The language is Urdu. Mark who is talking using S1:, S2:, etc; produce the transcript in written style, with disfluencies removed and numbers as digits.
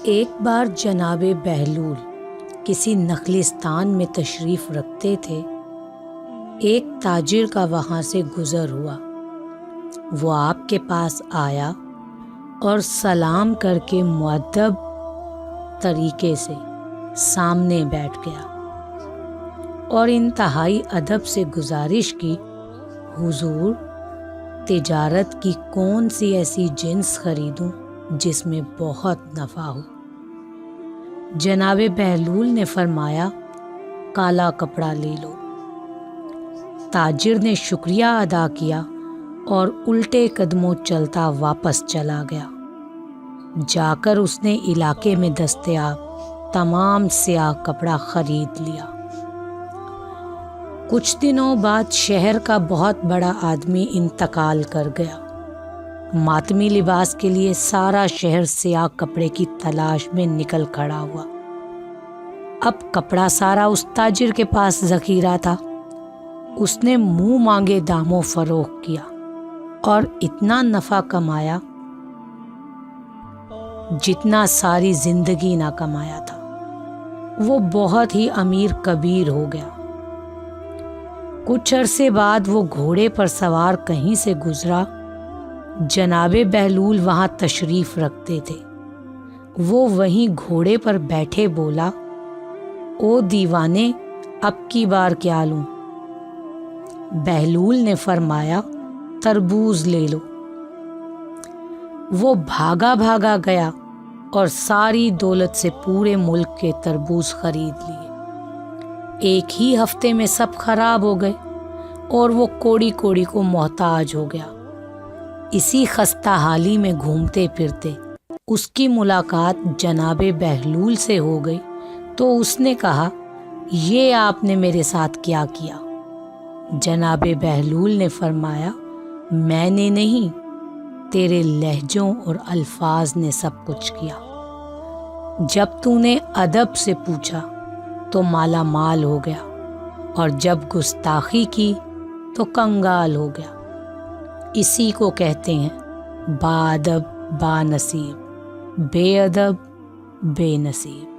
S1: ایک بار جناب بہلول کسی نخلستان میں تشریف رکھتے تھے۔ ایک تاجر کا وہاں سے گزر ہوا۔ وہ آپ کے پاس آیا اور سلام کر کے مؤدب طریقے سے سامنے بیٹھ گیا اور انتہائی ادب سے گزارش کی، حضور تجارت کی کون سی ایسی جنس خریدوں جس میں بہت نفع ہو؟ جناب بہلول نے فرمایا، کالا کپڑا لے لو۔ تاجر نے شکریہ ادا کیا اور الٹے قدموں چلتا واپس چلا گیا۔ جا کر اس نے علاقے میں دستیاب تمام سیاہ کپڑا خرید لیا۔ کچھ دنوں بعد شہر کا بہت بڑا آدمی انتقال کر گیا۔ ماتمی لباس کے لیے سارا شہر سیاہ کپڑے کی تلاش میں نکل کھڑا ہوا۔ اب کپڑا سارا اس تاجر کے پاس ذخیرہ تھا۔ اس نے منہ مانگے داموں فروخت کیا اور اتنا نفع کمایا جتنا ساری زندگی نہ کمایا تھا۔ وہ بہت ہی امیر کبیر ہو گیا۔ کچھ عرصے بعد وہ گھوڑے پر سوار کہیں سے گزرا۔ جناب بہلول وہاں تشریف رکھتے تھے۔ وہ وہیں گھوڑے پر بیٹھے بولا، او دیوانے، اب کی بار کیا لوں؟ بہلول نے فرمایا، تربوز لے لو۔ وہ بھاگا بھاگا گیا اور ساری دولت سے پورے ملک کے تربوز خرید لیے۔ ایک ہی ہفتے میں سب خراب ہو گئے اور وہ کوڑی کوڑی کو محتاج ہو گیا۔ اسی خستہ حالی میں گھومتے پھرتے اس کی ملاقات جناب بہلول سے ہو گئی تو اس نے کہا، یہ آپ نے میرے ساتھ کیا کیا؟ جناب بہلول نے فرمایا، میں نے نہیں، تیرے لہجوں اور الفاظ نے سب کچھ کیا۔ جب تو نے ادب سے پوچھا تو مالا مال ہو گیا، اور جب گستاخی کی تو کنگال ہو گیا۔ اسی کو کہتے ہیں با ادب با نصیب، بے ادب بے نصیب۔